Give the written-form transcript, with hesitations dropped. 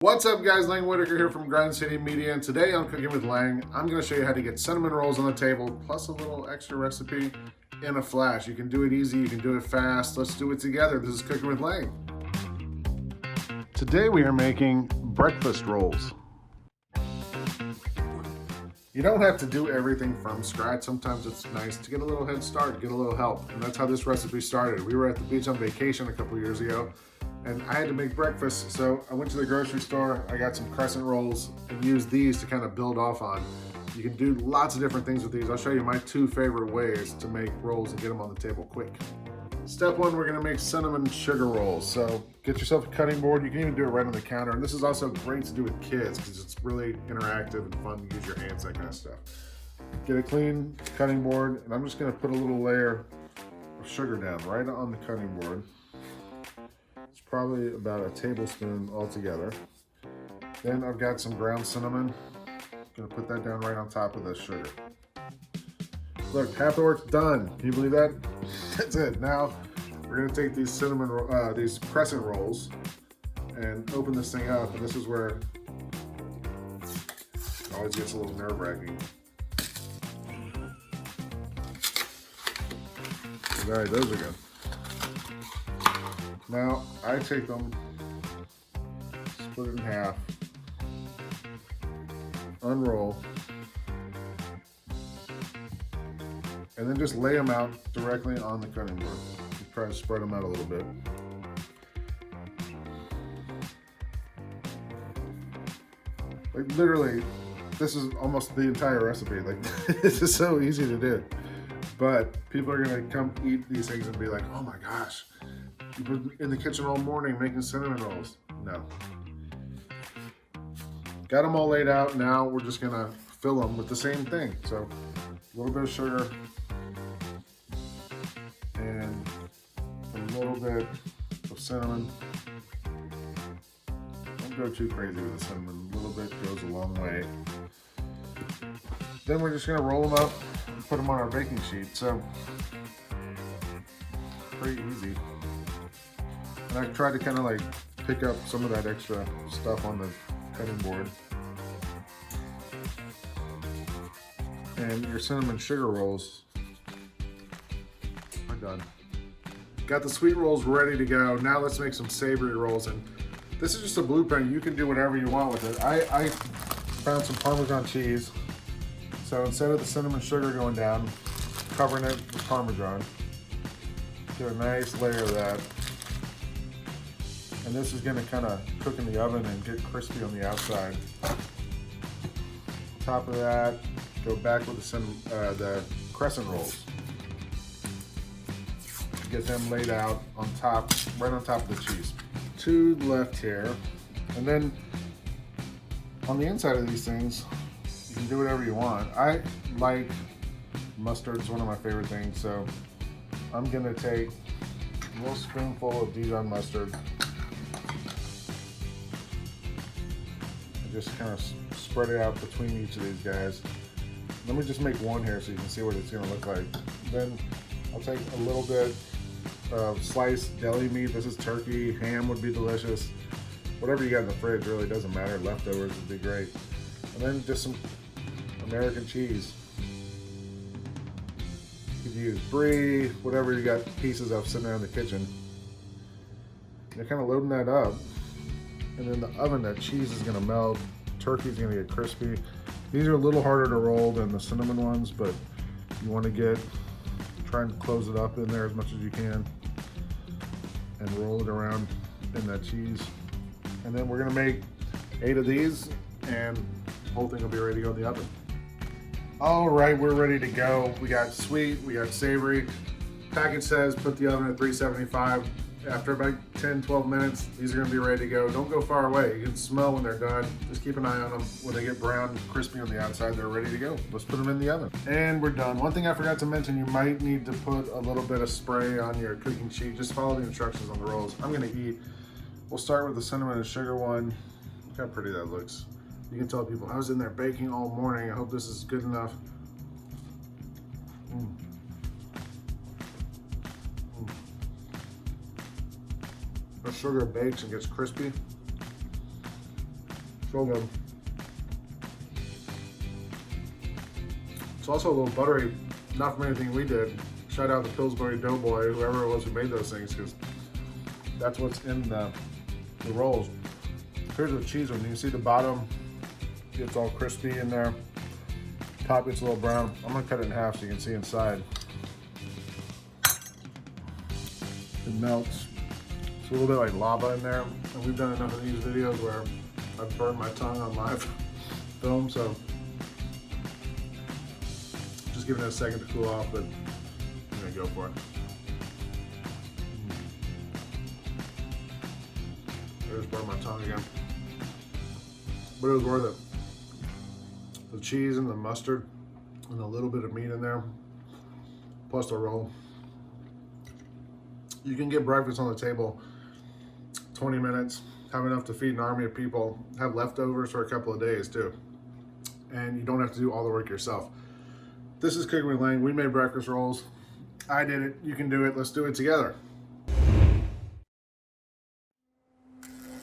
What's up guys, Whitaker here from Grind City Media, and today on Cooking with Lang, I'm going to show you how to get cinnamon rolls on the table, plus a little extra recipe in a flash. You can do it easy, you can do it fast. Let's do it together. This is Cooking with Lang. Today we are making breakfast rolls. You don't have to do everything from scratch. Sometimes it's nice to get a little head start, get a little help, and that's how this recipe started. We were at the beach on vacation a couple years ago, and I had to make breakfast, so I went to the grocery store, I got some crescent rolls, and used these to kind of build off on. You can do lots of different things with these. I'll show you my two favorite ways to make rolls and get them on the table quick. Step one, we're gonna make cinnamon sugar rolls. So get yourself a cutting board. You can even do it right on the counter. And this is also great to do with kids because it's really interactive and fun to use your hands, that kind of stuff. Get a clean cutting board, and I'm just gonna put a little layer of sugar down right on the cutting board. It's probably about a tablespoon altogether. Then I've got some ground cinnamon. I'm gonna put that down right on top of the sugar. Look, half the work's done. Can you believe that? That's it. Now we're gonna take these these crescent rolls and open this thing up. And this is where it always gets a little nerve-wracking. All right, those are good. Now I take them, split it in half, unroll, and then just lay them out directly on the cutting board. Just try to spread them out a little bit. Like literally, this is almost the entire recipe. Like this is so easy to do. But people are gonna come eat these things and be like, oh my gosh, you've been in the kitchen all morning making cinnamon rolls. No. Got them all laid out. Now we're just gonna fill them with the same thing. So a little bit of sugar, and a little bit of cinnamon. Don't go too crazy with the cinnamon. A little bit goes a long way. Then we're just gonna roll them up and put them on our baking sheet. So pretty easy. And I've tried to kind of like pick up some of that extra stuff on the cutting board. And your cinnamon sugar rolls are done. Got the sweet rolls ready to go. Now let's make some savory rolls. And this is just a blueprint. You can do whatever you want with it. I found some Parmesan cheese. So instead of the cinnamon sugar going down, covering it with Parmesan, get a nice layer of that. And this is gonna kind of cook in the oven and get crispy on the outside. Top of that, go back with the crescent rolls. Get them laid out on top, right on top of the cheese. Two left here. And then on the inside of these things, you can do whatever you want. I like mustard, it's one of my favorite things. So I'm gonna take a little spoonful of Dijon mustard. And just kind of spread it out between each of these guys. Let me just make one here so you can see what it's gonna look like. Then I'll take a little bit of sliced deli meat. This is turkey, ham would be delicious. Whatever you got in the fridge really doesn't matter. Leftovers would be great. And then just some American cheese. You could use brie, whatever you got pieces of sitting there in the kitchen. You're kind of loading that up. And in the oven, that cheese is gonna melt. Turkey's gonna get crispy. These are a little harder to roll than the cinnamon ones, but you wanna try and close it up in there as much as you can and roll it around in that cheese. And then we're gonna make 8 of these and the whole thing will be ready to go in the oven. All right, we're ready to go. We got sweet, we got savory. Package says put the oven at 375. After about 10-12 minutes, these are gonna be ready to go. Don't go far away. You can smell when they're done. Just keep an eye on them. When they get brown, crispy on the outside, they're ready to go. Let's put them in the oven. And we're done. One thing I forgot to mention, you might need to put a little bit of spray on your cooking sheet. Just follow the instructions on the rolls. I'm gonna eat. We'll start with the cinnamon and sugar one. Look how pretty that looks. You can tell people, I was in there baking all morning. I hope this is good enough. The sugar bakes and gets crispy. So good. It's also a little buttery, not from anything we did. Shout out to Pillsbury Doughboy, whoever it was who made those things, because that's what's in the rolls. Here's the cheese one. You can see the bottom, it's all crispy in there. Top gets a little brown. I'm gonna cut it in half so you can see inside. It melts. It's a little bit like lava in there. And we've done enough of these videos where I've burned my tongue on live film, so just giving it a second to cool off, but I'm gonna go for it. I just burned my tongue again. But it was worth it. The cheese and the mustard and a little bit of meat in there, plus the roll. You can get breakfast on the table, 20 minutes, have enough to feed an army of people, have leftovers for a couple of days too. And you don't have to do all the work yourself. This is Cooking with Lang. We made breakfast rolls. I did it. You can do it. Let's do it together.